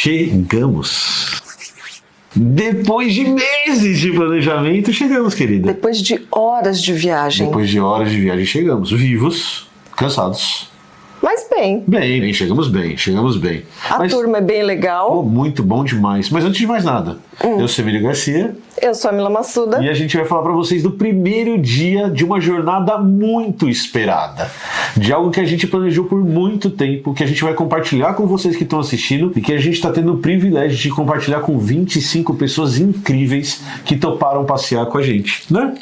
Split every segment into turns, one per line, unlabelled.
Chegamos. Depois de meses de planejamento, chegamos, querida.
Depois de horas de viagem.
Depois de horas de viagem, chegamos. Vivos, cansados.
Mas bem.
Chegamos bem.
A turma é bem legal.
Muito bom demais. Mas antes de mais nada, eu sou Emílio Garcia.
Eu sou a Mila Massuda.
E a gente vai falar para vocês do primeiro dia de uma jornada muito esperada. De algo que a gente planejou por muito tempo, que a gente vai compartilhar com vocês que estão assistindo e que a gente está tendo o privilégio de compartilhar com 25 pessoas incríveis que toparam passear com a gente, né?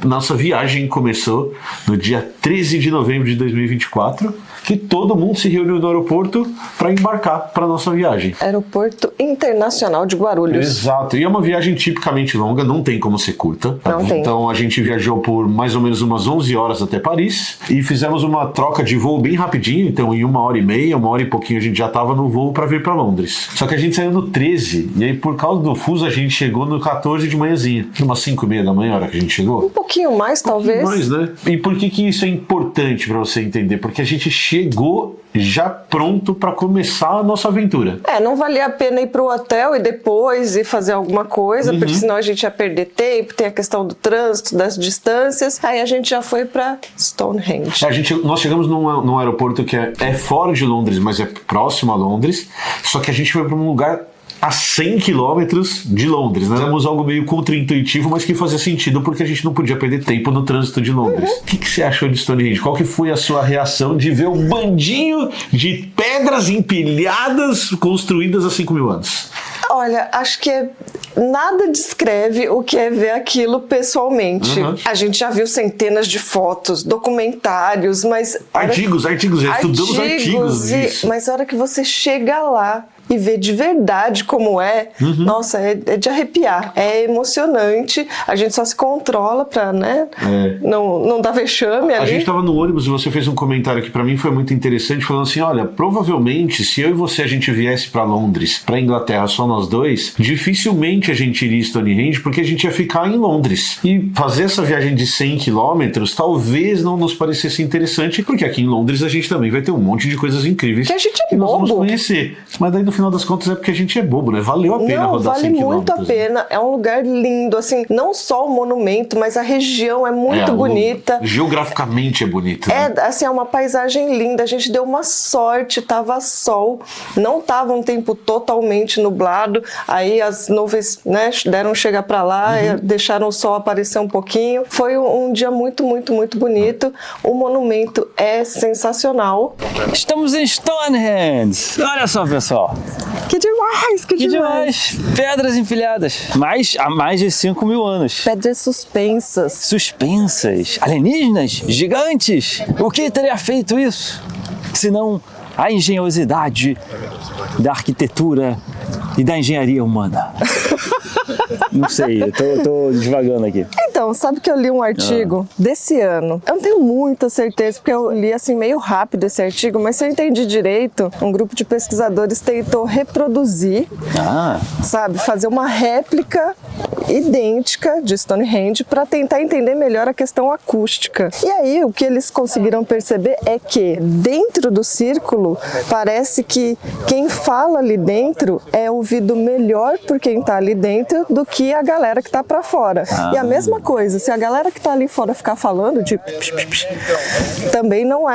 Nossa viagem começou no dia 13 de novembro de 2024, que todo mundo se reuniu no aeroporto para embarcar para nossa viagem.
Aeroporto Internacional de Guarulhos.
Exato, e é uma viagem tipicamente longa, não tem como ser curta.
Não tem.
Então a gente viajou por mais ou menos umas 11 horas até Paris e fizemos uma troca de voo bem rapidinho, então em 1h30, 1h e pouquinho a gente já estava no voo para vir para Londres. Só que a gente saiu no 13 e aí por causa do fuso a gente chegou no 14 de manhãzinha, umas 5h30 da manhã, a hora que a gente chegou.
Um pouquinho mais, talvez.
Mais, né? E por que isso é importante para você entender? Porque a gente chegou já pronto para começar a nossa aventura.
Não valia a pena ir pro hotel e depois ir fazer alguma coisa, porque senão a gente ia perder tempo, tem a questão do trânsito, das distâncias. Aí a gente já foi para Stonehenge.
Nós chegamos num aeroporto que é fora de Londres, mas é próximo a Londres, só que a gente foi para um lugar a 100 quilômetros de Londres, né? Fizemos algo meio contra-intuitivo, mas que fazia sentido porque a gente não podia perder tempo no trânsito de Londres. O que você achou de Stonehenge? Qual que foi a sua reação de ver um bandinho de pedras empilhadas construídas há 5.000 anos?
Olha, acho que nada descreve o que é ver aquilo pessoalmente. A gente já viu centenas de fotos, documentários, mas...
Artigos, já estudamos artigos disso.
Mas a hora que você chega lá e ver de verdade como é, nossa, é de arrepiar. É emocionante. A gente só se controla pra, né, não dar vexame ali.
A gente tava no ônibus e você fez um comentário que pra mim foi muito interessante, falando assim, olha, provavelmente se eu e você a gente viesse pra Londres, pra Inglaterra, só nós dois, dificilmente a gente iria em Stonehenge, porque a gente ia ficar em Londres. E fazer essa viagem de 100 quilômetros talvez não nos parecesse interessante, porque aqui em Londres a gente também vai ter um monte de coisas incríveis
que a gente
que nós vamos conhecer. Mas daí no final das contas é porque a gente é bobo, né? Valeu a pena rodar 100 quilômetros.
Vale muito a pena. É um lugar lindo, assim, não só o monumento, mas a região é muito bonita.
Geograficamente é bonita. Né?
Assim, é uma paisagem linda. A gente deu uma sorte, tava sol, não tava um tempo totalmente nublado, aí as nuvens, né, deram chegar para lá, deixaram o sol aparecer um pouquinho. Foi um dia muito, muito, muito bonito. O monumento é sensacional.
Estamos em Stonehenge. Olha só, pessoal.
Que demais, que demais.
Pedras empilhadas, mas há mais de 5.000 anos.
Pedras suspensas.
Suspensas. Alienígenas? Gigantes? O que teria feito isso? Senão a engenhosidade da arquitetura e da engenharia humana. Não sei, eu tô devagando aqui.
Então, sabe que eu li um artigo desse ano? Eu não tenho muita certeza, porque eu li assim meio rápido esse artigo, mas se eu entendi direito, um grupo de pesquisadores tentou reproduzir, sabe, fazer uma réplica idêntica de Stonehenge para tentar entender melhor a questão acústica. E aí, o que eles conseguiram perceber é que dentro do círculo, parece que quem fala ali dentro é ouvido melhor por quem está ali dentro do que a galera que está para fora. E a mesma coisa, se a galera que está ali fora ficar falando de também não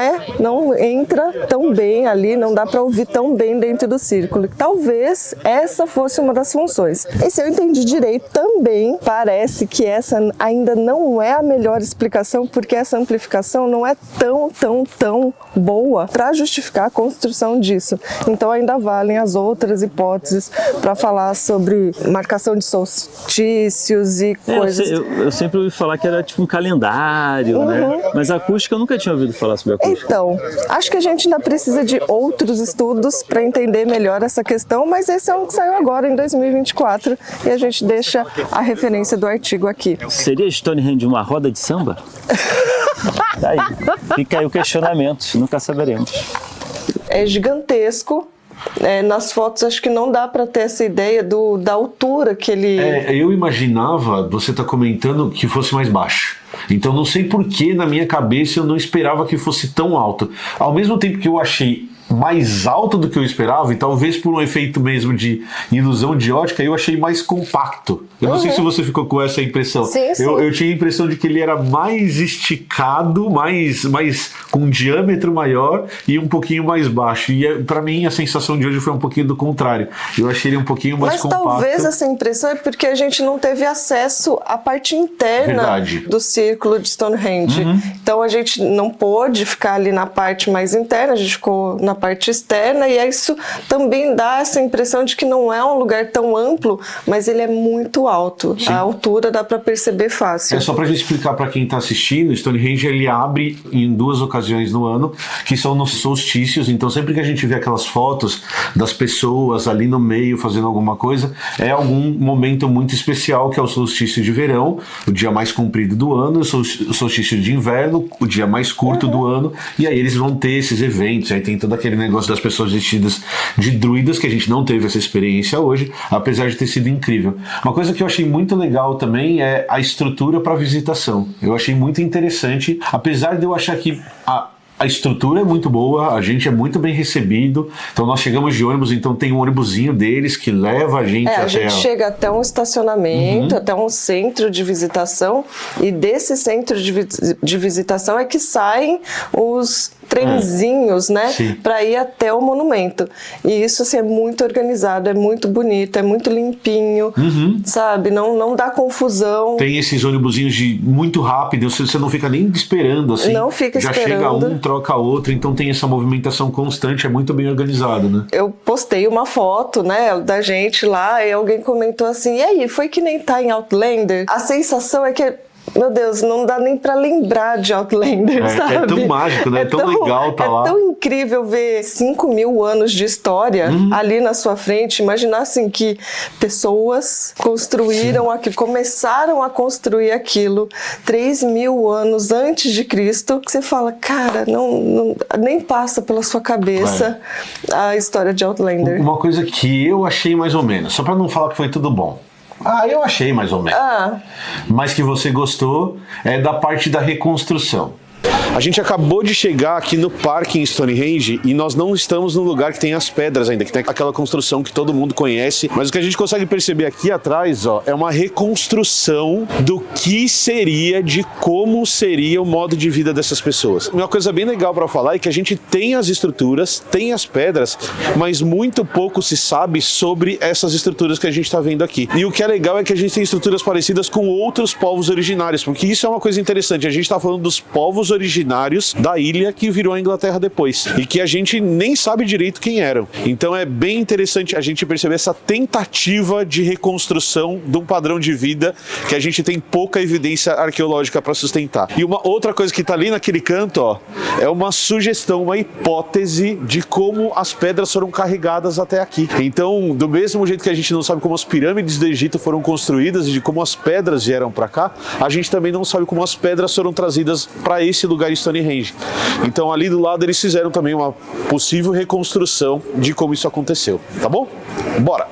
entra tão bem ali, não dá para ouvir tão bem dentro do círculo. Talvez essa fosse uma das funções. E se eu entendi direito, também parece que essa ainda não é a melhor explicação, porque essa amplificação não é tão boa para justificar a construção disso. Então ainda valem as outras hipóteses para falar sobre marcação de solstícios e coisas.
Eu sempre ouvi falar que era tipo um calendário, né? Mas a acústica eu nunca tinha ouvido falar sobre a acústica.
Então, acho que a gente ainda precisa de outros estudos para entender melhor essa questão, mas esse é um que saiu agora em 2024 e a gente deixa a referência do artigo aqui.
Seria Stonehenge uma roda de samba? Tá aí. Fica aí o questionamento, nunca saberemos.
É gigantesco. Nas fotos acho que não dá para ter essa ideia da altura que ele...
Eu imaginava, você está comentando, que fosse mais baixo. Então não sei por que na minha cabeça eu não esperava que fosse tão alto. Ao mesmo tempo que eu achei mais alto do que eu esperava, e talvez por um efeito mesmo de ilusão de ótica, eu achei mais compacto. Eu não sei se você ficou com essa impressão.
Sim, sim.
Eu tinha a impressão de que ele era mais esticado, mais com um diâmetro maior e um pouquinho mais baixo. E pra mim a sensação de hoje foi um pouquinho do contrário. Eu achei ele um pouquinho mais compacto.
Mas talvez essa impressão é porque a gente não teve acesso à parte interna do círculo de Stonehenge. Então a gente não pôde ficar ali na parte mais interna, a gente ficou na parte externa, e isso também dá essa impressão de que não é um lugar tão amplo, mas ele é muito alto. Sim. A altura dá para perceber fácil.
É só pra gente explicar para quem tá assistindo, Stonehenge ele abre em 2 ocasiões no ano, que são nos solstícios. Então sempre que a gente vê aquelas fotos das pessoas ali no meio fazendo alguma coisa, é algum momento muito especial, que é o solstício de verão, o dia mais comprido do ano, o solstício de inverno, o dia mais curto do ano, e aí eles vão ter esses eventos. Aí tem todo aquele negócio das pessoas vestidas de druidas, que a gente não teve essa experiência hoje, apesar de ter sido incrível. Uma coisa que eu achei muito legal também é a estrutura para visitação. Eu achei muito interessante, apesar de eu achar que a estrutura é muito boa, a gente é muito bem recebido. Então nós chegamos de ônibus, então tem um ônibusinho deles que leva a gente até...
A gente chega até um estacionamento, até um centro de visitação, e desse centro de visitação é que saem os trenzinhos, né, para ir até o monumento. E isso assim, é muito organizado, é muito bonito, é muito limpinho, sabe? Não dá confusão.
Tem esses ônibusinhos muito rápido, você não fica nem esperando, assim.
Não fica
já
esperando.
Chega um, troca outro, então tem essa movimentação constante, é muito bem organizado, né?
Eu postei uma foto, né, da gente lá, e alguém comentou assim, e aí, foi que nem tá em Outlander? A sensação é que meu Deus, não dá nem pra lembrar de Outlander, sabe?
É tão mágico, né? É tão legal tá lá.
É tão incrível ver 5.000 anos de história ali na sua frente. Imaginar assim que pessoas construíram aquilo, começaram a construir aquilo 3.000 anos antes de Cristo. Que você fala, cara, nem passa pela sua cabeça a história de Outlander.
Uma coisa que eu achei mais ou menos, só pra não falar que foi tudo bom. Eu achei mais ou menos. Mas que você gostou é da parte da reconstrução. A gente acabou de chegar aqui no parque em Stonehenge e nós não estamos no lugar que tem as pedras ainda, que tem aquela construção que todo mundo conhece, mas o que a gente consegue perceber aqui atrás, é uma reconstrução do que seria, de como seria o modo de vida dessas pessoas. Uma coisa bem legal para falar é que a gente tem as estruturas, tem as pedras, mas muito pouco se sabe sobre essas estruturas que a gente está vendo aqui. E o que é legal é que a gente tem estruturas parecidas com outros povos originários, porque isso é uma coisa interessante. A gente está falando dos povos originários da ilha que virou a Inglaterra depois e que a gente nem sabe direito quem eram. Então é bem interessante a gente perceber essa tentativa de reconstrução de um padrão de vida que a gente tem pouca evidência arqueológica para sustentar. E uma outra coisa que está ali naquele canto, é uma sugestão, uma hipótese de como as pedras foram carregadas até aqui. Então, do mesmo jeito que a gente não sabe como as pirâmides do Egito foram construídas e de como as pedras vieram para cá, a gente também não sabe como as pedras foram trazidas para esse lugar em Stonehenge. Então ali do lado eles fizeram também uma possível reconstrução de como isso aconteceu, tá bom? Bora!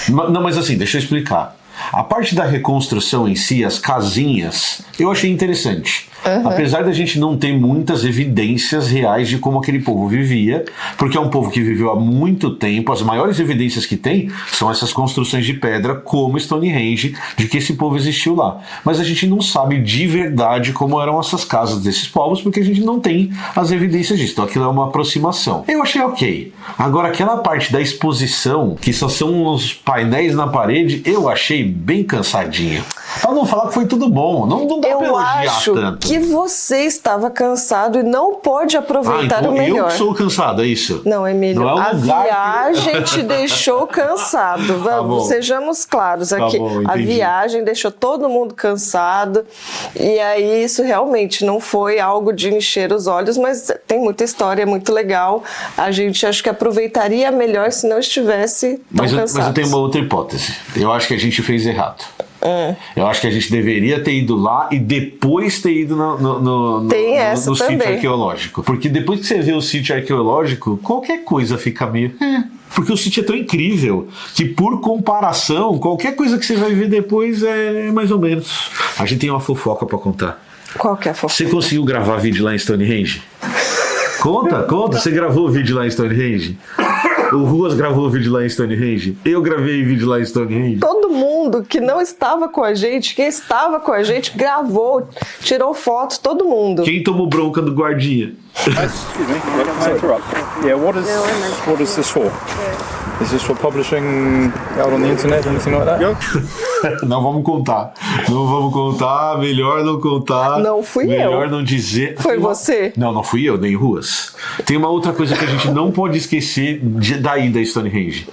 Não, mas assim, deixa eu explicar. A parte da reconstrução em si, as casinhas, eu achei interessante. Apesar da gente não ter muitas evidências reais de como aquele povo vivia, porque é um povo que viveu há muito tempo, as maiores evidências que tem são essas construções de pedra como Stonehenge, de que esse povo existiu lá. Mas a gente não sabe de verdade como eram essas casas desses povos, porque a gente não tem as evidências disso. Então aquilo é uma aproximação. Eu achei ok. Agora aquela parte da exposição, que só são os painéis na parede, eu achei bem cansadinho. Pra não falar que foi tudo bom, não dá pra elogiar tanto.
Que você estava cansado e não pôde aproveitar o melhor.
Eu que sou cansado, é isso?
Não, Emílio,
não é
a viagem te deixou cansado. Vamos, sejamos claros aqui. A viagem deixou todo mundo cansado e aí isso realmente não foi algo de encher os olhos, mas tem muita história, é muito legal. A gente acho que aproveitaria melhor se não estivesse tão cansado.
Mas eu tenho uma outra hipótese. Eu acho que a gente fez errado. Eu acho que a gente deveria ter ido lá e depois ter ido no sítio arqueológico. Porque depois que você vê o sítio arqueológico, qualquer coisa fica meio... Porque o sítio é tão incrível que, por comparação, qualquer coisa que você vai ver depois é mais ou menos. A gente tem uma fofoca pra contar.
Qual que é a fofoca?
Você conseguiu gravar vídeo lá em Stonehenge? Conta. Você gravou o vídeo lá em Stonehenge? O Ruas gravou o vídeo lá em Stonehenge? Eu gravei o vídeo lá em Stonehenge?
Todo mundo que não estava com a gente, quem estava com a gente, gravou, tirou fotos, todo mundo.
Quem tomou bronca do guardinha?
Excuse me, can I interrupt? Yeah, what is this for? Is this for publishing out on the internet, anything like that?
Não vamos contar. Melhor não contar.
Não fui eu.
Melhor não dizer.
Foi você?
Não fui eu, nem Ruas. Tem uma outra coisa que a gente não pode esquecer da ida a Stonehenge.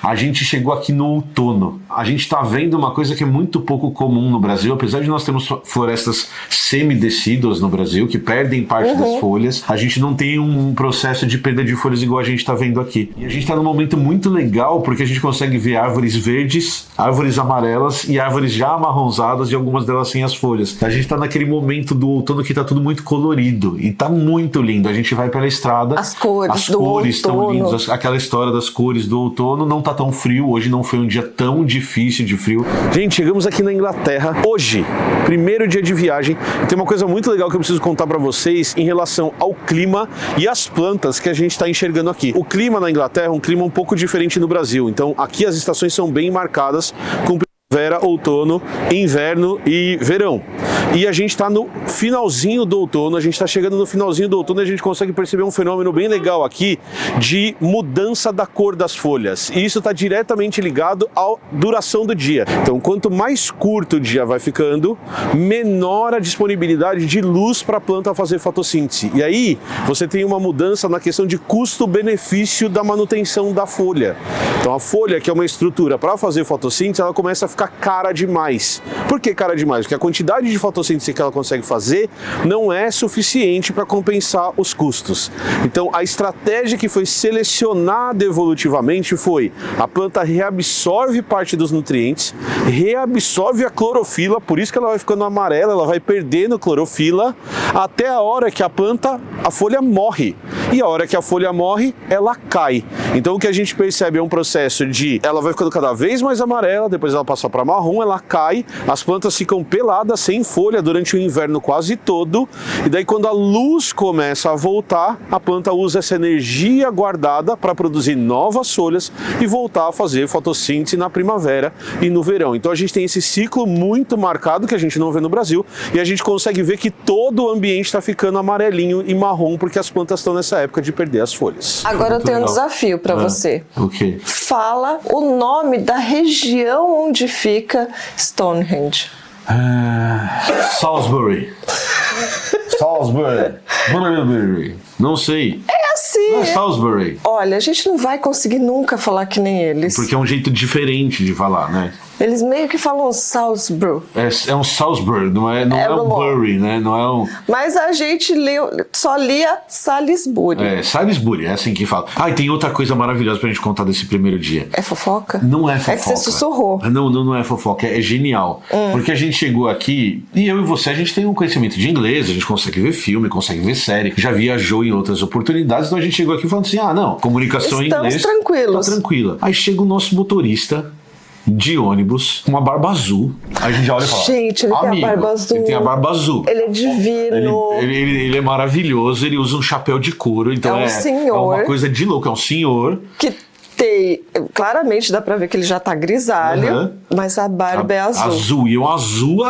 A gente chegou aqui no outono. A gente tá vendo uma coisa que é muito pouco comum no Brasil, apesar de nós termos florestas semidecíduas no Brasil, que perdem parte das folhas, a gente não tem um processo de perda de folhas igual a gente tá vendo aqui. E a gente tá num momento muito legal, porque a gente consegue ver árvores verdes, árvores amarelas e árvores já amarronzadas e algumas delas sem as folhas. A gente tá naquele momento do outono que tá tudo muito colorido e tá muito lindo. A gente vai pela estrada.
As cores do
estão
outono.
lindas. Aquela história das cores do outono não tá tão frio. Hoje não foi um dia tão difícil de frio. Gente, chegamos aqui na Inglaterra hoje, primeiro dia de viagem. Tem uma coisa muito legal que eu preciso contar pra vocês em relação ao clima e às plantas que a gente tá enxergando aqui. O clima na Inglaterra é um clima um pouco diferente no Brasil. Então aqui as estações são bem marcadas com primavera, outono, inverno e verão. E a gente está no finalzinho do outono, a gente está chegando no finalzinho do outono e a gente consegue perceber um fenômeno bem legal aqui de mudança da cor das folhas. E isso está diretamente ligado à duração do dia. Então, quanto mais curto o dia vai ficando, menor a disponibilidade de luz para a planta fazer fotossíntese. E aí, você tem uma mudança na questão de custo-benefício da manutenção da folha. Então, a folha, que é uma estrutura para fazer fotossíntese, ela começa a ficar cara demais. Por que cara demais? Porque a quantidade de fotossíntese que ela consegue fazer não é suficiente para compensar os custos. Então, a estratégia que foi selecionada evolutivamente foi: a planta reabsorve parte dos nutrientes, reabsorve a clorofila, por isso que ela vai ficando amarela, ela vai perdendo clorofila, até a hora que a folha morre. E a hora que a folha morre, ela cai. Então, o que a gente percebe é um processo de ela vai ficando cada vez mais amarela, depois ela passa para marrom, ela cai, as plantas ficam peladas, sem folha, durante o inverno quase todo, e daí quando a luz começa a voltar, a planta usa essa energia guardada para produzir novas folhas e voltar a fazer fotossíntese na primavera e no verão. Então a gente tem esse ciclo muito marcado que a gente não vê no Brasil, e a gente consegue ver que todo o ambiente está ficando amarelinho e marrom porque as plantas estão nessa época de perder as folhas.
Agora eu tenho um desafio para você.
O quê?
Fala o nome da região onde fica Stonehenge.
Salisbury. Não sei.
É assim.
Não é Salisbury.
Olha, a gente não vai conseguir nunca falar que nem eles.
Porque é um jeito diferente de falar, né?
Eles meio que falam Salisbury.
É um Salisbury, não é um Bury, né? Não é um...
Mas a gente só lia Salisbury.
É, Salisbury, é assim que fala. Ah, e tem outra coisa maravilhosa pra gente contar desse primeiro dia.
É fofoca?
Não é fofoca.
É que você sussurrou.
Não é fofoca, é genial. Porque a gente chegou aqui, e eu e você, a gente tem um conhecimento de inglês, a gente consegue ver filme, consegue ver série, já viajou em outras oportunidades, então a gente chegou aqui falando assim, comunicação em inglês...
Estamos tranquilos.
Tá tranquila. Aí chega o nosso motorista de ônibus, com uma barba azul. Aí a gente já olha e fala:
gente, ele tem a barba azul.
Ele tem a barba azul.
Ele é divino.
Ele é maravilhoso, ele usa um chapéu de couro, então
é um senhor.
É uma coisa de louco, é um senhor.
Que claramente dá pra ver que ele já tá grisalho, mas a barba é azul.
Azul, e um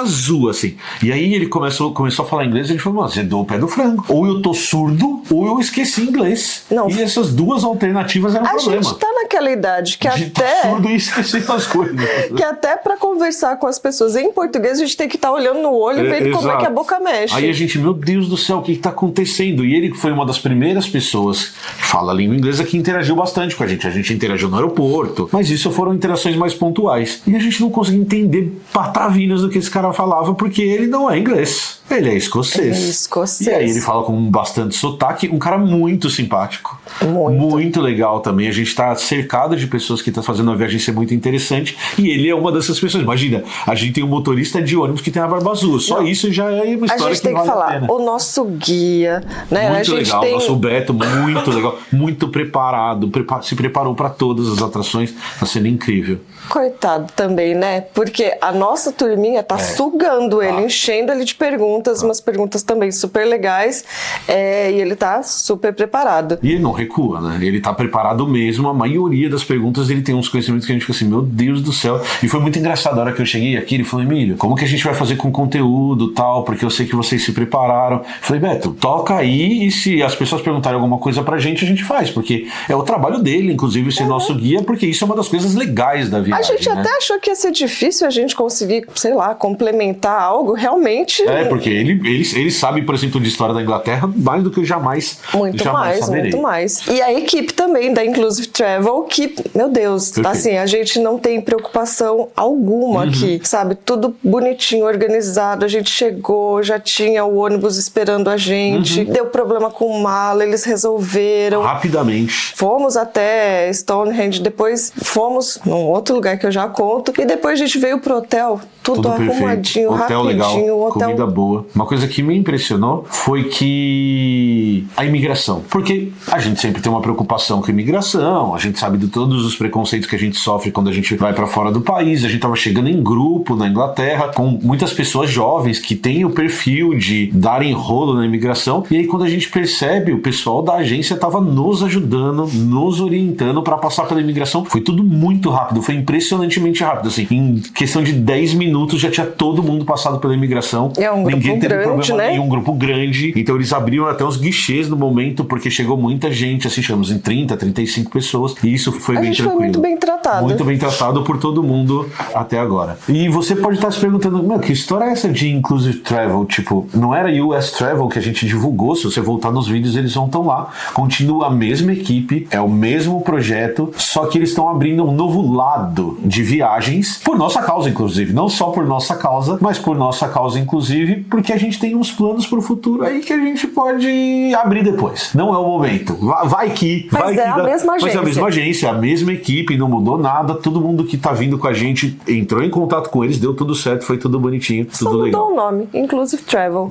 azul, assim. E aí ele começou a falar inglês, e a gente falou: você deu o pé do frango. Ou eu tô surdo, ou eu esqueci inglês.
Não.
E essas duas alternativas eram um problema.
A gente tá naquela idade que até...
surdo e esquecer as coisas.
Que até pra conversar com as pessoas em português, a gente tem que estar olhando no olho e vendo como é que a boca mexe.
Aí a gente, meu Deus do céu, o que tá acontecendo? E ele foi uma das primeiras pessoas que fala a língua inglesa que interagiu bastante com a gente. A gente interagiu no aeroporto, mas isso foram interações mais pontuais. E a gente não conseguia entender patavinas do que esse cara falava, porque ele não é inglês. Ele é escocês.
Ele é escocês.
E aí ele fala com bastante sotaque, um cara muito simpático. Muito legal também. A gente tá cercado de pessoas que estão fazendo uma viagem ser muito interessante, e ele é uma dessas pessoas. Imagina, a gente tem um motorista de ônibus que tem a barba azul. Só isso já é uma história
a gente tem que
vale
falar,
a pena.
O nosso guia, né?
Muito
a gente
legal,
tem...
nosso Beto, muito legal, muito preparado, se preparou para todas as atrações, tá sendo incrível.
Coitado também, né? Porque a nossa turminha tá sugando ele, enchendo ele de perguntas, umas perguntas também super legais, e ele tá super preparado.
E ele não recua, né? Ele tá preparado mesmo, a maioria das perguntas ele tem uns conhecimentos que a gente fica assim, meu Deus do céu. E foi muito engraçado, a hora que eu cheguei aqui, ele falou, Emílio, como que a gente vai fazer com conteúdo e tal, porque eu sei que vocês se prepararam. Eu falei, Beto, toca aí e se as pessoas perguntarem alguma coisa pra gente faz, porque é o trabalho dele, inclusive, ser nosso guia, porque isso é uma das coisas legais da viagem.
A gente até achou que ia ser difícil a gente conseguir, sei lá, complementar algo, realmente...
Porque ele sabe, por exemplo, de história da Inglaterra mais do que eu jamais saberei.
Muito mais. E a equipe também da Inclusive Travel, que, meu Deus,
Perfeito.
assim, a gente não tem preocupação alguma aqui, sabe? Tudo bonitinho, organizado, a gente chegou, já tinha o ônibus esperando a gente, deu problema com mala, eles resolveram.
Rapidamente.
Fomos até Stonehenge, depois fomos num outro lugar que eu já conto, e depois a gente veio pro hotel, tudo arrumadinho,
hotel
rapidinho.
Legal,
Hotel
comida boa. Uma coisa que me impressionou foi que a imigração, porque a gente sempre tem uma preocupação com a imigração, a gente sabe de todos os preconceitos que a gente sofre quando a gente vai pra fora do país, a gente tava chegando em grupo na Inglaterra, com muitas pessoas jovens que têm o perfil de darem rolo na imigração, e aí quando a gente percebe, o pessoal da agência tava nos ajudando, nos orientando pra passar pela imigração, foi tudo muito rápido, foi impressionantemente rápido, assim, em questão de 10 minutos já tinha todo mundo passado pela imigração.
É um grupo
Ninguém teve
grande,
problema
né?
nenhum, um grupo grande, então eles abriram até os guichês no momento, porque chegou muita gente, assim, chegamos em 30, 35 pessoas, e isso foi bem tranquilo.
Foi muito bem tratado.
Muito bem tratado por todo mundo até agora. E você pode estar se perguntando, meu, que história é essa de Inclusive Travel? Tipo, não era US Travel que a gente divulgou, se você voltar nos vídeos eles vão estar lá. Continua a mesma equipe, é o mesmo projeto, só que eles estão abrindo um novo lado de viagens, por nossa causa, inclusive. Não só por nossa causa, mas por nossa causa, inclusive, porque a gente tem uns planos pro futuro aí que a gente pode abrir depois. Não é o momento. Vai que...
Mas é a mesma agência.
Mas é a mesma agência, a mesma equipe, não mudou nada, todo mundo que tá vindo com a gente entrou em contato com eles, deu tudo certo, foi tudo bonitinho, tudo
Só mudou
legal.
o nome, Inclusive Travel.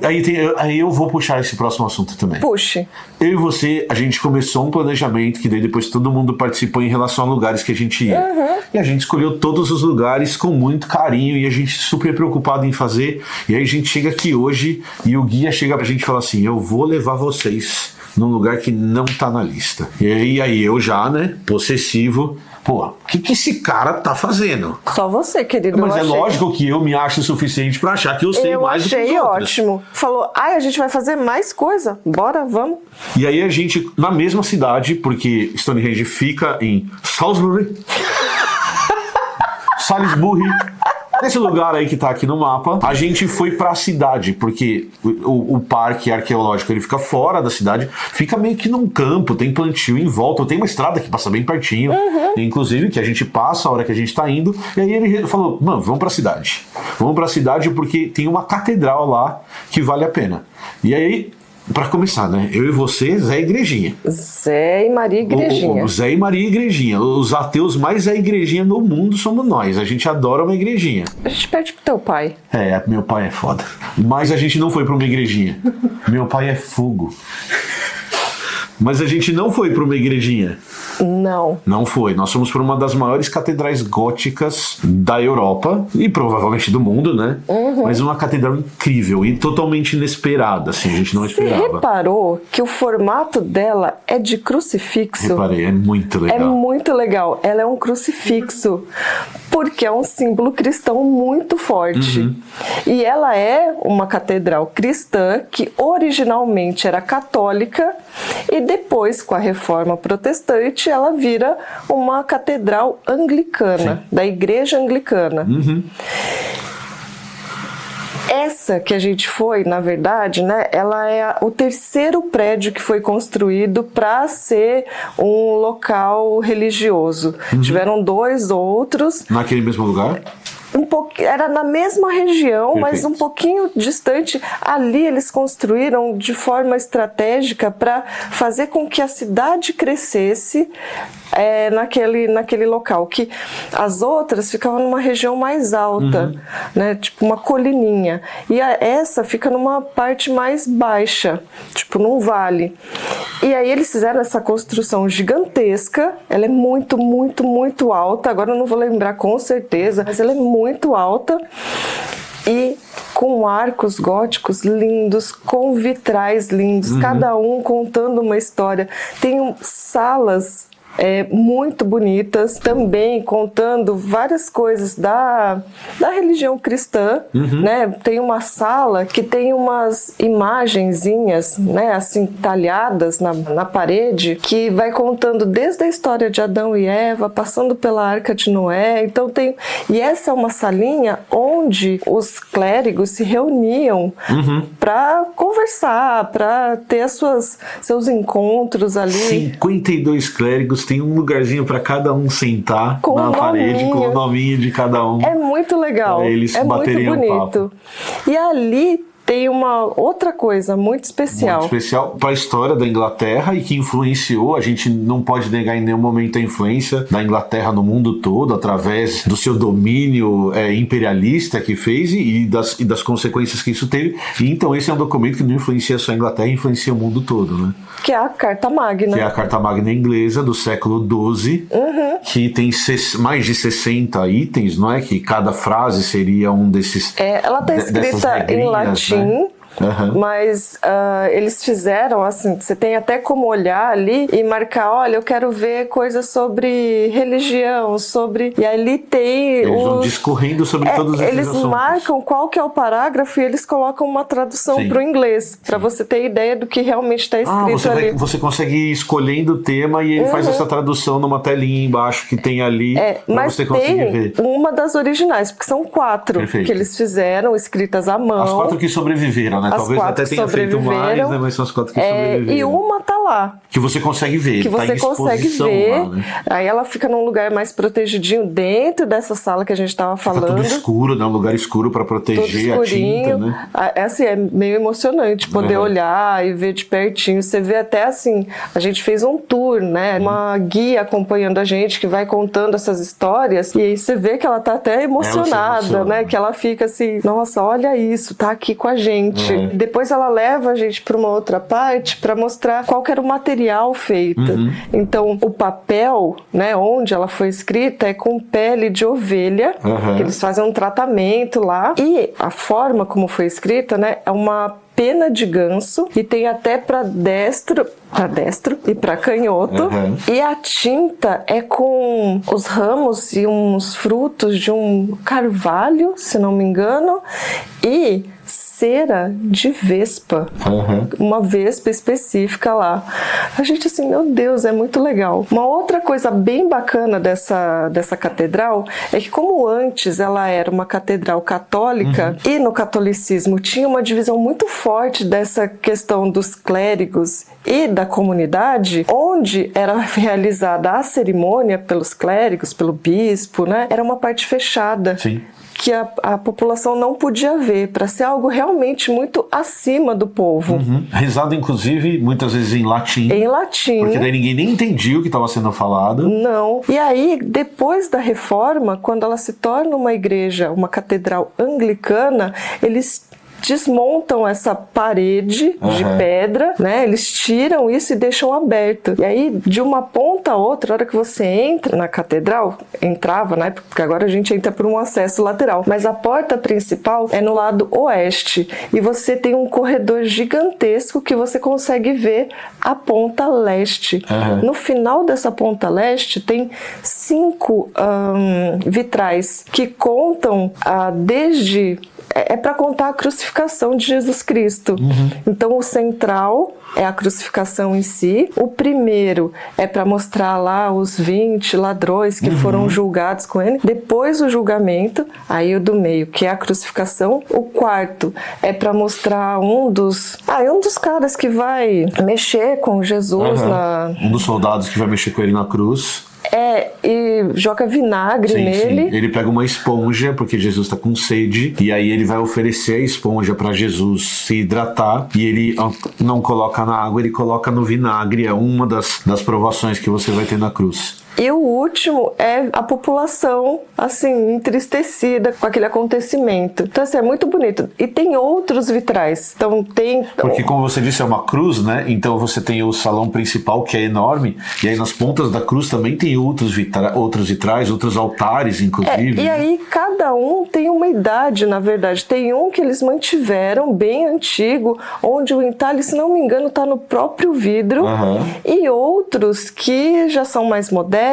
Aí eu vou puxar esse próximo assunto também.
Puxe.
Eu e você, a gente começou um planejamento que daí depois todo mundo participou em relação a lugares que a gente ia. E a gente escolheu todos os lugares com muito carinho e a gente super preocupado em fazer. E aí a gente chega aqui hoje e o guia chega pra gente e fala assim, eu vou levar vocês num lugar que não tá na lista. E aí eu já, né, possessivo, pô, o que esse cara tá fazendo?
Só você, querido.
Mas é lógico que eu me acho o suficiente pra achar que eu sei mais do que os
achei
outros.
ótimo. Falou, a gente vai fazer mais coisa. Bora, vamos.
E aí a gente, na mesma cidade, porque Stonehenge fica em Salisbury, nesse lugar aí que tá aqui no mapa, a gente foi pra cidade, porque o parque arqueológico ele fica fora da cidade, fica meio que num campo, tem plantio em volta, tem uma estrada que passa bem pertinho, inclusive, que a gente passa a hora que a gente tá indo, e aí ele falou, mano, vamos pra cidade. Vamos pra cidade porque tem uma catedral lá que vale a pena. E aí, pra começar, né? Eu e você, Zé Igrejinha.
Zé e Maria Igrejinha.
O Zé e Maria Igrejinha. Os ateus mais Zé Igrejinha no mundo somos nós. A gente adora uma igrejinha.
A gente pede pro teu pai.
Meu pai é foda. Mas a gente não foi pra uma igrejinha. Meu pai é fogo. Mas a gente não foi pra uma igrejinha.
Não.
Não foi. Nós fomos para uma das maiores catedrais góticas da Europa e provavelmente do mundo, né? Mas uma catedral incrível e totalmente inesperada, assim, a gente não esperava.
Você reparou que o formato dela é de crucifixo?
Reparei, é muito legal.
É muito legal. Ela é um crucifixo, porque é um símbolo cristão muito forte. E ela é uma catedral cristã que originalmente era católica e depois, com a reforma protestante, ela vira uma catedral anglicana, da igreja anglicana. Essa que a gente foi, na verdade, né, ela é o terceiro prédio que foi construído para ser um local religioso. Tiveram 2 outros.
Naquele mesmo lugar?
era na mesma região, mas
Perfeito.
um pouquinho distante. Ali eles construíram de forma estratégica para fazer com que a cidade crescesse naquele local, que as outras ficavam numa região mais alta, né, tipo uma colininha, e essa fica numa parte mais baixa, tipo num vale. E aí eles fizeram essa construção gigantesca, ela é muito, muito, muito alta, agora eu não vou lembrar com certeza, mas ela é muito alta, e com arcos góticos lindos, com vitrais lindos, cada um contando uma história. Tem salas muito bonitas, também contando várias coisas da religião cristã, né? Tem uma sala que tem umas imagenzinhas, né, assim, talhadas na parede, que vai contando desde a história de Adão e Eva, passando pela Arca de Noé. Então e essa é uma salinha onde os clérigos se reuniam para conversar, para ter seus encontros ali.
52 clérigos, tem um lugarzinho para cada um sentar
Com
na
o
parede,
nominho.
com o nominho de cada um.
É muito legal,
Pra eles
é muito
bateriam
bonito. E ali tem uma outra coisa muito especial.
Muito especial para a história da Inglaterra e que influenciou, a gente não pode negar em nenhum momento a influência da Inglaterra no mundo todo, através do seu domínio imperialista que fez e das consequências que isso teve. E então esse é um documento que não influencia só a Inglaterra, influencia o mundo todo, né?
Que é a Carta Magna.
Que é a Carta Magna inglesa do século XII, que tem mais de 60 itens, não é? Que cada frase seria um desses.
Ela está escrita em latim.
Né?
Mas eles fizeram assim, você tem até como olhar ali e marcar, olha, eu quero ver coisas sobre religião, e ali tem
eles vão discorrendo sobre todos esses
eles
assuntos.
marcam qual que é o parágrafo e eles colocam uma tradução para o inglês, para você ter ideia do que realmente está escrito ali.
Você consegue ir escolhendo o tema e ele faz essa tradução numa telinha embaixo que tem ali para
mas
você conseguir ver.
Uma das originais, porque são 4
Perfeito.
que eles fizeram, escritas à mão.
As 4 que sobreviveram, né?
As
Talvez
4
até tenha feito mais, né? Mas são as 4 que sobreviveram.
E uma tá lá.
Que você consegue ver.
Que você
tá em
consegue
exposição
ver.
Lá, né?
Aí ela fica num lugar mais protegidinho dentro dessa sala que a gente estava falando.
Tá tudo escuro, né? Um lugar escuro para proteger a tinta, né?
É meio emocionante poder olhar e ver de pertinho. Você vê até assim, a gente fez um tour, né? Uma guia acompanhando a gente que vai contando essas histórias e aí você vê que ela tá até emocionada, né? Que ela fica assim, nossa, olha isso, tá aqui com a gente. Depois ela leva a gente para uma outra parte para mostrar qual que era o material feito. Então, o papel, né, onde ela foi escrita é com pele de ovelha, que eles fazem um tratamento lá. E a forma como foi escrita, né, é uma pena de ganso e tem até para destro e para canhoto. E a tinta é com os ramos e uns frutos de um carvalho, se não me engano, e cera de vespa, uma vespa específica lá. A gente assim, meu Deus, é muito legal. Uma outra coisa bem bacana dessa catedral é que como antes ela era uma catedral católica e no catolicismo tinha uma divisão muito forte dessa questão dos clérigos e da comunidade, onde era realizada a cerimônia pelos clérigos, pelo bispo, né? Era uma parte fechada.
Sim.
Que a população não podia ver, para ser algo realmente muito acima do povo.
Rezado, inclusive, muitas vezes em latim.
Em latim.
Porque daí ninguém nem entendia o que estava sendo falado.
Não. E aí, depois da reforma, quando ela se torna uma igreja, uma catedral anglicana, eles desmontam essa parede de pedra, né? Eles tiram isso e deixam aberto. E aí, de uma ponta a outra, a hora que você entra na catedral, entrava, né? Porque agora a gente entra por um acesso lateral. Mas a porta principal é no lado oeste. E você tem um corredor gigantesco que você consegue ver a ponta leste. No final dessa ponta leste tem 5 vitrais que contam desde... É para contar a crucificação de Jesus Cristo. Então, o central é a crucificação em si. O primeiro é para mostrar lá os 20 ladrões que foram julgados com ele. Depois o julgamento, aí o do meio, que é a crucificação. O quarto é para mostrar um dos caras que vai mexer com Jesus.
Um dos soldados que vai mexer com ele na cruz.
E joga vinagre nele.
Sim. Ele pega uma esponja, porque Jesus está com sede, e aí ele vai oferecer a esponja para Jesus se hidratar, e ele não coloca na água, ele coloca no vinagre. É uma das provações que você vai ter na cruz.
E o último é a população, assim, entristecida com aquele acontecimento. Então, assim, é muito bonito. E tem outros vitrais. Então, tem...
Porque, como você disse, é uma cruz, né? Então, você tem o salão principal, que é enorme, e aí nas pontas da cruz também tem outros vitrais, outros altares, inclusive.
E aí, cada um tem uma idade, na verdade. Tem um que eles mantiveram, bem antigo, onde o entalhe, se não me engano, está no próprio vidro. E outros que já são mais modernos,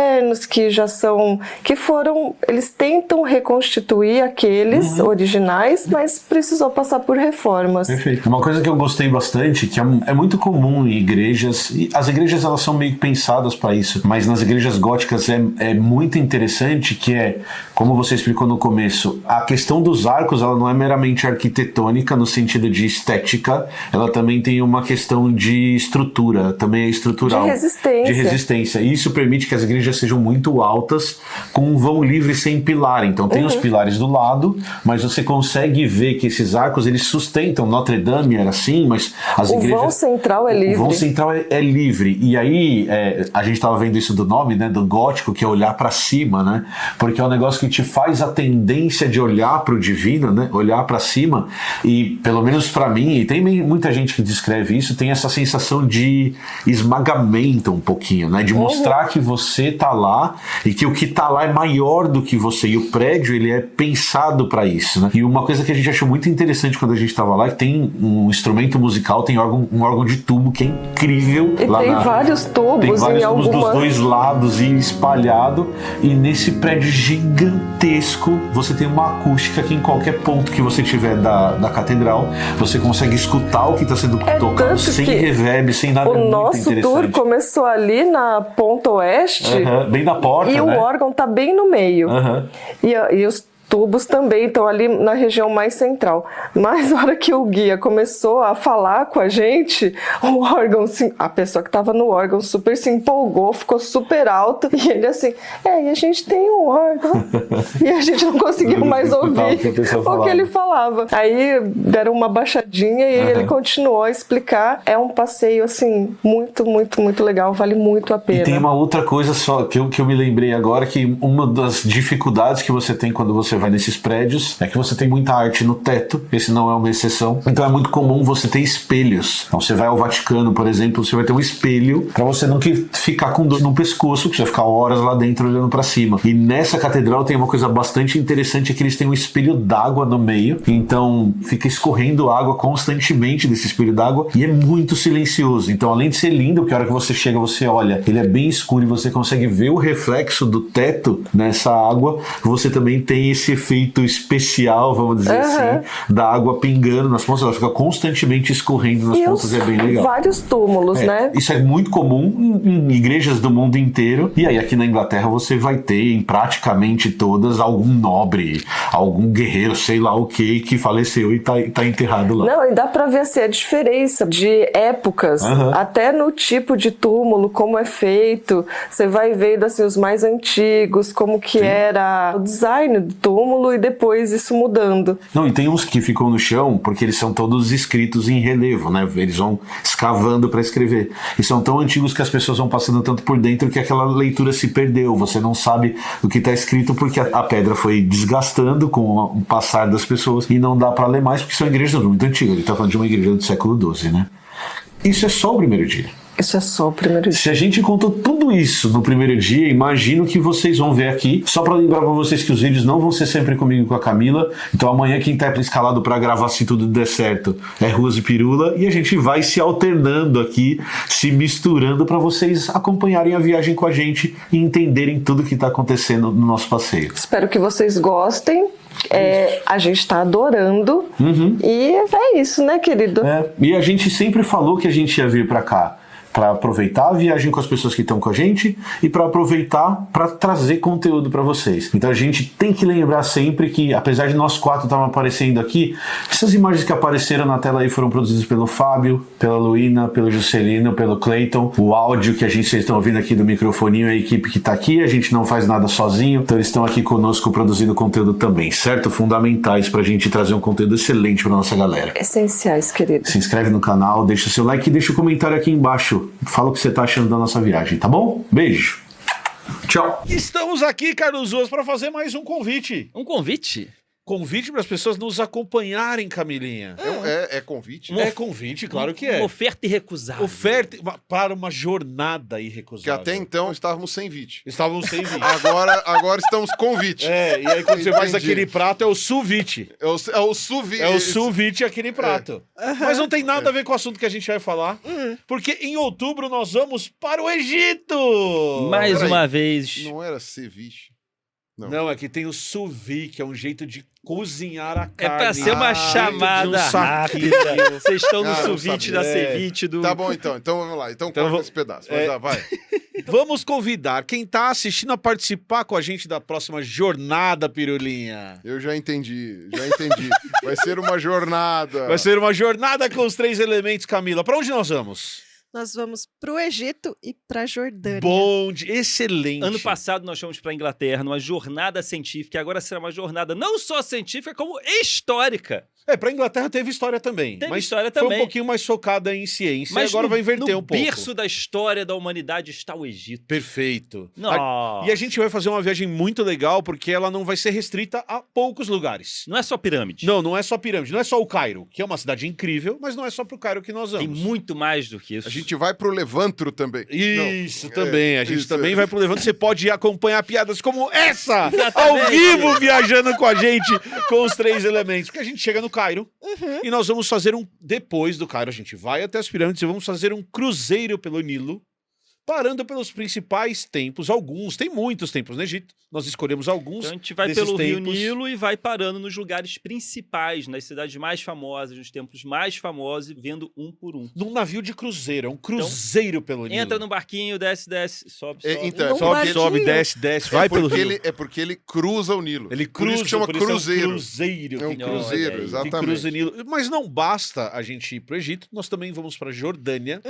eles tentam reconstituir aqueles originais, mas precisou passar por reformas.
Perfeito. Uma coisa que eu gostei bastante, que é muito comum em igrejas, e as igrejas elas são meio pensadas para isso, mas nas igrejas góticas é muito interessante, que como você explicou no começo, a questão dos arcos, ela não é meramente arquitetônica no sentido de estética, ela também tem uma questão de estrutura, também é estrutural. De resistência. E isso permite que as igrejas sejam muito altas, com um vão livre sem pilar. Então tem os pilares do lado, mas você consegue ver que esses arcos, eles sustentam. Notre Dame era assim, mas as igrejas...
O vão central é livre.
O vão central é livre. E aí, a gente estava vendo isso do nome, né, do gótico, que é olhar para cima, né? Porque é um negócio que te faz a tendência de olhar para o divino, né? Olhar para cima. E, pelo menos para mim, e tem muita gente que descreve isso, tem essa sensação de esmagamento um pouquinho, né? De mostrar que você tá lá e que o que tá lá é maior do que você, e o prédio ele é pensado para isso, né? E uma coisa que a gente achou muito interessante quando a gente tava lá, é que tem um instrumento musical, tem um órgão de tubo que é incrível.
E tem vários tubos
dos dois lados e espalhado, e nesse prédio gigantesco você tem uma acústica que em qualquer ponto que você tiver da catedral, você consegue escutar o que está sendo tocado sem reverb, sem nada.
O nosso tour começou ali na ponta oeste,
bem na porta,
e o órgão tá bem no meio. E os tubos também estão ali na região mais central. Mas na hora que o guia começou a falar com a gente, o órgão, a pessoa que estava no órgão super se empolgou, ficou super alto, e ele assim, e a gente tem um órgão. E a gente não conseguiu mais ouvir o que ele falava. Aí deram uma baixadinha e ele continuou a explicar. É um passeio, assim, muito, muito, muito legal, vale muito a pena.
E tem uma outra coisa só que eu me lembrei agora, que uma das dificuldades que você tem quando você vai nesses prédios é que você tem muita arte no teto, esse não é uma exceção, então é muito comum você ter espelhos. Então você vai ao Vaticano, por exemplo, você vai ter um espelho para você não ficar com dor no pescoço, que você vai ficar horas lá dentro olhando para cima. E nessa catedral tem uma coisa bastante interessante, é que eles têm um espelho d'água no meio, então fica escorrendo água constantemente desse espelho d'água, e é muito silencioso. Então, além de ser lindo, porque a hora que você chega, você olha, ele é bem escuro e você consegue ver o reflexo do teto nessa água, você também tem esse efeito especial, vamos dizer assim, da água pingando nas pontas, ela fica constantemente escorrendo nas pontas, é bem legal.
Vários túmulos, né?
Isso é muito comum em igrejas do mundo inteiro, e aí aqui na Inglaterra você vai ter em praticamente todas algum nobre, algum guerreiro, sei lá o que faleceu e tá enterrado lá.
Não, e dá pra ver assim, a diferença de épocas, até no tipo de túmulo, como é feito, você vai vendo assim, os mais antigos, como que era o design do túmulo, e depois isso mudando.
Não, e tem uns que ficam no chão porque eles são todos escritos em relevo, né? Eles vão escavando para escrever. E são tão antigos que as pessoas vão passando tanto por dentro que aquela leitura se perdeu. Você não sabe o que está escrito porque a pedra foi desgastando com o passar das pessoas e não dá para ler mais porque são igrejas muito antigas. Ele está falando de uma igreja do século XII, né? Isso é só o primeiro dia.
Isso é só o primeiro dia.
Se a gente contou tudo isso no primeiro dia, imagino que vocês vão ver aqui. Só para lembrar para vocês que os vídeos não vão ser sempre comigo e com a Camila. Então amanhã quem tá escalado para gravar, se tudo der certo, é Ruas e Pirula. E a gente vai se alternando aqui, se misturando para vocês acompanharem a viagem com a gente e entenderem tudo que tá acontecendo no nosso passeio.
Espero que vocês gostem. A gente tá adorando. E é isso, né, querido?
E a gente sempre falou que a gente ia vir para cá. para aproveitar a viagem com as pessoas que estão com a gente e para aproveitar para trazer conteúdo para vocês. Então a gente tem que lembrar sempre que, apesar de nós 4 estarmos aparecendo aqui, essas imagens que apareceram na tela aí foram produzidas pelo Fábio, pela Luína, pelo Juscelino, pelo Clayton. O áudio que vocês estão ouvindo aqui do microfoninho é a equipe que está aqui, a gente não faz nada sozinho, então eles estão aqui conosco produzindo conteúdo também, certo? Fundamentais para a gente trazer um conteúdo excelente para nossa galera.
Essenciais, querido.
Se inscreve no canal, deixa o seu like e deixa o comentário aqui embaixo. Fala o que você tá achando da nossa viagem, tá bom? Beijo. Tchau.
Estamos aqui, Carlos Ruas, para fazer mais um convite.
Um convite?
Convite para as pessoas nos acompanharem, Camilinha.
É convite?
É convite, claro que é.
Uma oferta irrecusável.
Oferta para uma jornada
Que
irrecusável.
até então estávamos sem vite.
Estávamos sem vídeo.
Agora estamos com vite.
E aí quando você faz
Entendi.
aquele prato é o sous-vite.
É o sous-vite.
É o sous-vite aquele prato. Mas não tem nada a ver com o assunto que a gente vai falar, porque em outubro nós vamos para o Egito!
Mais
Peraí.
uma vez.
Não era ceviche.
Não, é que tem o sous vide, que é um jeito de cozinhar a
É
carne.
pra ser uma
dentro de
chamada
um saquinho.
rápida. Vocês estão no
Ah, não
suvite
sabia.
da ceviche do...
Tá bom, então. Então vamos lá. Então corta
vou-
esse pedaço. Mas vai.
Vamos convidar quem tá assistindo a participar com a gente da próxima jornada, Pirulinha.
Eu já entendi. Vai ser uma jornada.
Vai ser uma jornada com os 3 elementos, Camila. Pra onde nós vamos?
Nós vamos pro Egito e pra Jordânia.
Bom, excelente.
Ano passado nós fomos para a Inglaterra numa jornada científica, e agora será uma jornada não só científica, como histórica.
Pra Inglaterra teve história também.
Teve
mas
história
foi
também.
um pouquinho mais focada em ciência,
Mas
e agora
no,
vai inverter
no
um pouco.
berço da história da humanidade está o Egito.
Perfeito.
Nossa.
E a gente vai fazer uma viagem muito legal, porque ela não vai ser restrita a poucos lugares.
Não é só pirâmide.
Não é só pirâmide, não é só o Cairo, que é uma cidade incrível, mas não é só pro Cairo que nós
Tem
vamos.
muito mais do que isso.
A gente vai pro Levantro também.
Isso,
Não,
também. A gente
isso.
também vai pro Levante. Você pode ir acompanhar piadas como essa, ao
Exatamente.
vivo, viajando com a gente, com os 3 elementos. Porque a gente chega no Cairo e nós vamos fazer depois do Cairo, a gente vai até as pirâmides e vamos fazer um cruzeiro pelo Nilo, parando pelos principais templos. Tem muitos templos no Egito. Nós escolhemos alguns.
Então a gente vai
desses
pelo Rio
templos.
Nilo e vai parando nos lugares principais, nas cidades mais famosas, nos templos mais famosos, e vendo um por um.
Num navio de cruzeiro, é um cruzeiro pelo Nilo.
Entra no barquinho, desce, sobe, sobe.
Então,
Num
Sobe,
barquinho.
sobe, desce, vai pelo Rio.
É porque ele cruza o Nilo.
Ele
Por
cruza,
isso que chama
por isso
cruzeiro.
É um cruzeiro.
É um
que
cruzeiro,
olha aí.
que cruza o
exatamente.
Nilo. Mas não basta a gente ir pro Egito, nós também vamos pra Jordânia.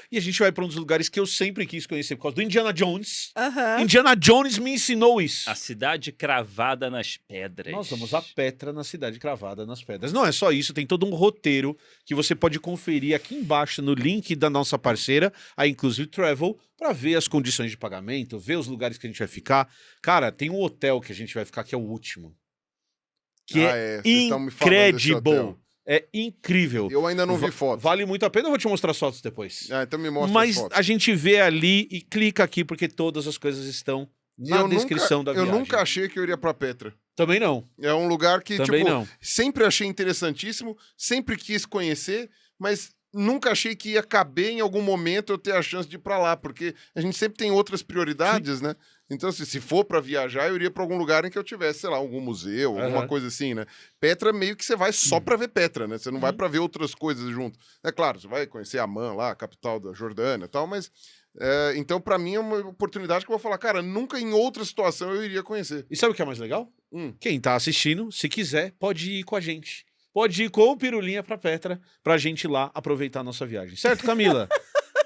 E a gente vai pra um dos lugares que eu sempre quis conhecer por causa do Indiana Jones. Indiana Jones me ensinou isso.
A cidade cravada nas pedras.
Nós vamos a Petra, na cidade cravada nas pedras. Não é só isso, tem todo um roteiro que você pode conferir aqui embaixo no link da nossa parceira, a Inclusive Travel, para ver as condições de pagamento, ver os lugares que a gente vai ficar. Cara, tem um hotel que a gente vai ficar que é o último. Que
Vocês estão me falando desse
incredible.
hotel.
É incrível.
Eu ainda não vi foto.
Vale muito a pena, eu vou te mostrar as fotos depois.
Então me mostra
Mas
as fotos.
a gente vê ali e clica aqui porque todas as coisas estão na descrição da
Eu
viagem.
nunca achei que eu iria pra Petra.
Também não.
É um lugar que,
Também não.
sempre achei interessantíssimo, sempre quis conhecer, mas nunca achei que ia caber em algum momento eu ter a chance de ir pra lá, porque a gente sempre tem outras prioridades, né? Então, se for pra viajar, eu iria pra algum lugar em que eu tivesse, sei lá, algum museu, alguma coisa assim, né? Petra, meio que você vai só pra ver Petra, né? Você não vai pra ver outras coisas junto. É claro, você vai conhecer Amman lá, a capital da Jordânia e tal, mas... então, pra mim, é uma oportunidade que eu vou falar, cara, nunca em outra situação eu iria conhecer.
E sabe o que é mais legal? Quem tá assistindo, se quiser, pode ir com a gente. Pode ir com o Pirulinha pra Petra, pra gente ir lá aproveitar a nossa viagem. Certo, Camila?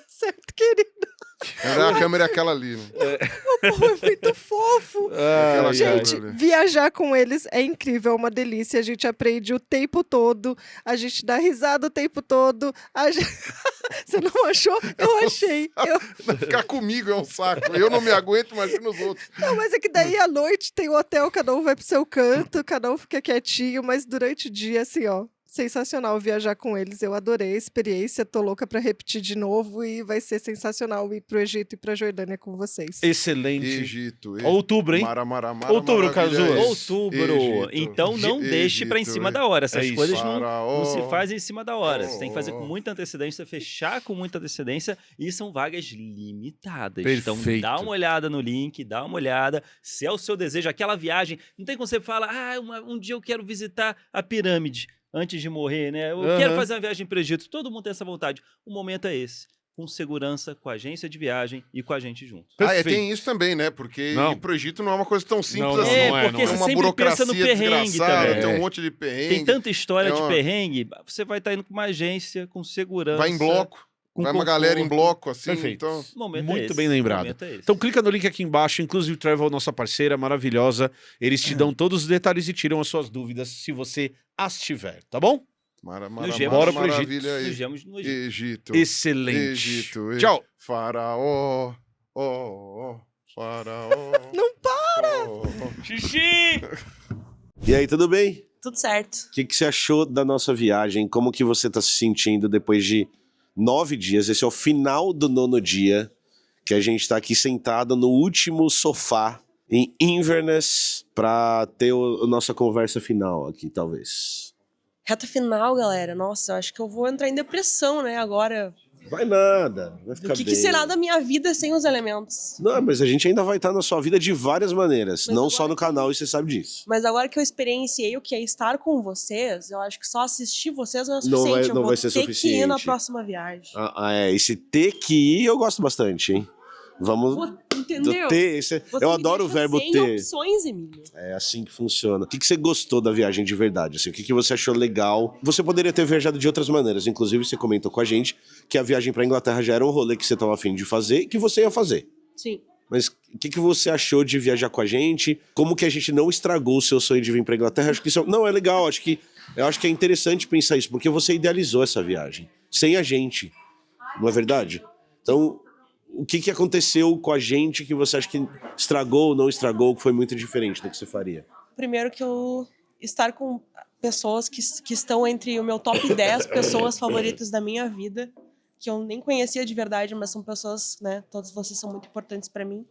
Certo, querido.
A câmera é aquela ali, né?
O povo é muito fofo.
Aquela
Gente,
câmera ali.
viajar com eles é incrível, é uma delícia. A gente aprende o tempo todo, a gente dá risada o tempo todo. Você não achou? Eu achei.
Ficar comigo é um saco. Eu não me aguento, imagina os outros.
Não, mas é que daí à noite tem o hotel, cada um vai pro seu canto, cada um fica quietinho, mas durante o dia, assim, ó. Sensacional viajar com eles, eu adorei a experiência, tô louca pra repetir de novo e vai ser sensacional ir pro Egito e pra Jordânia com vocês.
Excelente.
Egito.
Outubro, hein?
Outubro,
Cazu.
Outubro. Então não deixe pra em cima da hora. Essas
É isso.
coisas não
Faraó.
se fazem em cima da hora. Você tem que fazer com muita antecedência, fechar com muita antecedência e são vagas limitadas. Então
Perfeito.
dá uma olhada no link, dá uma olhada. Se é o seu desejo, aquela viagem, não tem como você falar, um dia eu quero visitar a pirâmide antes de morrer, né? Eu quero fazer uma viagem para o Egito. Todo mundo tem essa vontade. O momento é esse. com segurança, com a agência de viagem e com a gente junto.
Tem isso também, né? Porque
Não.
ir pro Egito não é uma coisa tão simples
Não,
assim.
não é,
porque
não
você
é.
Tem uma
sempre pensa no
burocracia
perrengue
desgraçada,
também.
tem um monte de perrengue.
Tem tanta história
É uma-
de perrengue, você vai estar indo com uma agência, com segurança.
Vai em bloco.
com
Vai uma galera em
conforto.
bloco, assim.
Perfeito.
Então,
O momento é
Muito
esse,
bem
o
lembrado.
momento é esse.
Então clica no link aqui embaixo, Inclusive Travel, nossa parceira maravilhosa. Eles te dão todos os detalhes e tiram as suas dúvidas se você as tiver, tá bom? Bora pro
maravilha.
Nos vemos no Egito.
Egito.
Excelente.
Egito.
Tchau.
Faraó. Faraó.
Não
Xixi!
E aí, tudo bem?
Tudo certo.
O que você achou da nossa viagem? Como que você tá se sentindo depois de 9 dias? Esse é o final do 9º dia, que a gente tá aqui sentado no último sofá em Inverness pra ter a nossa conversa final aqui, talvez.
Reta final, galera. Nossa, eu acho que eu vou entrar em depressão, né, agora.
Vai nada, vai ficar
O que
bem.
será da minha vida sem os elementos?
Não, mas a gente ainda vai estar na sua vida de várias maneiras,
Mas
não
agora
só no
que-
canal, e você sabe disso.
Mas agora que eu experienciei o que é estar com vocês, eu acho que só assistir vocês não é o
Não
suficiente.
vai-
eu
não
vou
vai ser
ter que ir
suficiente.
na próxima viagem.
Esse ter que ir eu gosto bastante, hein? Vamos
Entendeu?
ter.
Você
Eu
me
adoro o
deixa
verbo
sem
ter.
opções, Emílio.
É assim que funciona. O que você gostou da viagem de verdade? Assim, o que você achou legal? Você poderia ter viajado de outras maneiras. Inclusive, você comentou com a gente que a viagem pra Inglaterra já era um rolê que você estava afim de fazer e que você ia fazer.
Sim.
Mas o que você achou de viajar com a gente? Como que a gente não estragou o seu sonho de vir pra Inglaterra? Acho que isso não é legal. Eu acho que é interessante pensar isso, porque você idealizou essa viagem sem a gente. Não é verdade? Então, o que aconteceu com a gente que você acha que estragou ou não estragou, que foi muito diferente do que você faria?
Primeiro que eu estar com pessoas que estão entre o meu top 10 pessoas favoritas da minha vida, que eu nem conhecia de verdade, mas são pessoas, né, todos vocês são muito importantes pra mim.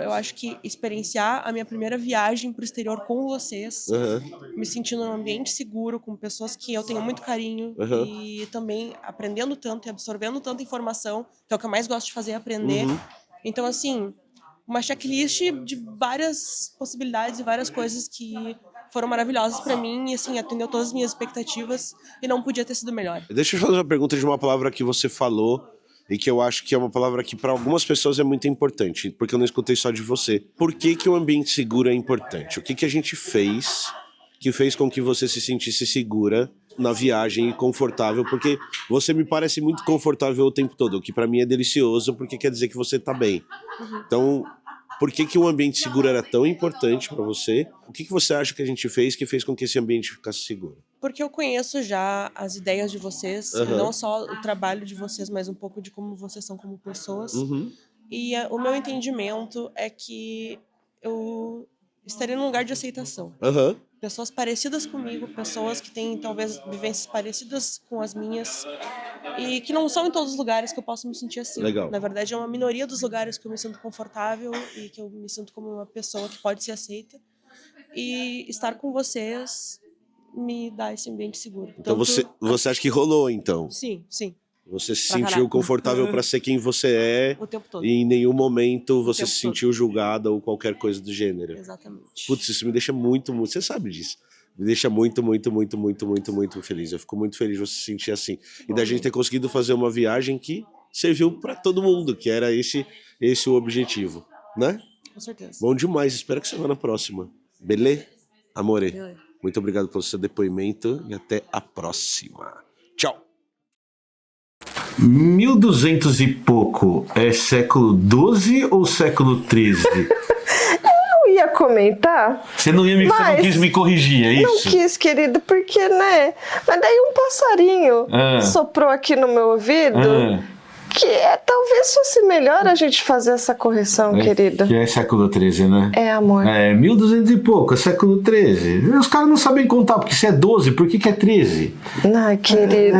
Eu acho que experienciar a minha primeira viagem pro exterior com vocês, me sentindo num ambiente seguro, com pessoas que eu tenho muito carinho e também aprendendo tanto e absorvendo tanta informação, que é o que eu mais gosto de fazer, aprender. Então, assim, uma checklist de várias possibilidades e várias coisas que foram maravilhosas pra mim e, assim, atendeu todas as minhas expectativas e não podia ter sido melhor.
Deixa eu fazer uma pergunta de uma palavra que você falou e que eu acho que é uma palavra que para algumas pessoas é muito importante, porque eu não escutei só de você. Por que o ambiente seguro é importante? O que a gente fez que fez com que você se sentisse segura na viagem e confortável? Porque você me parece muito confortável o tempo todo, o que para mim é delicioso, porque quer dizer que você tá bem. Então, por que um ambiente seguro era tão importante para você? O que você acha que a gente fez que fez com que esse ambiente ficasse seguro?
Porque eu conheço já as ideias de vocês, não só o trabalho de vocês, mas um pouco de como vocês são como pessoas. E o meu entendimento é que eu estaria num lugar de aceitação. Pessoas parecidas comigo, pessoas que têm talvez vivências parecidas com as minhas e que não são em todos os lugares que eu posso me sentir assim.
Legal.
Na verdade, é uma minoria dos lugares que eu me sinto confortável e que eu me sinto como uma pessoa que pode ser aceita. E estar com vocês me dá esse ambiente seguro.
Então você acha que rolou, então?
Sim, sim.
Você se
Pra
sentiu
caralho.
confortável para ser quem você é
O tempo todo.
e em nenhum momento você
tempo
se
todo.
sentiu julgada ou qualquer coisa do gênero.
Exatamente.
Putz, isso me deixa muito, você sabe disso. Me deixa muito, muito, muito, muito, muito, muito feliz. Eu fico muito feliz de você se sentir assim. E da gente ter conseguido fazer uma viagem que serviu para todo mundo, que era esse o objetivo, né?
Com certeza.
Bom demais, espero que você vá na próxima. Beleza? Amore,
Beleza.
muito obrigado pelo seu depoimento e até a próxima. Tchau! 1200 e pouco é século XII ou século XIII?
Eu ia comentar.
Você não quis me corrigir, é
Não
isso?
quis, querido, porque, né? Mas daí um passarinho soprou aqui no meu ouvido que talvez fosse melhor a gente fazer essa correção, querido.
Que é século XIII, né?
É, amor.
É, 1200 e pouco, é século XIII. Os caras não sabem contar, porque se é 12, por que é 13?
Ai, querido.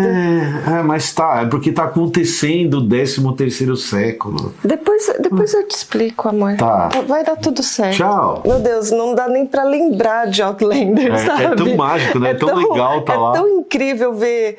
Mas tá, é porque tá acontecendo o 13º século.
Depois eu te explico, amor.
Tá.
Vai dar tudo certo.
Tchau.
Meu Deus, não dá nem pra lembrar de Outlander, sabe?
É tão mágico, né? É tão legal tá lá.
É tão incrível ver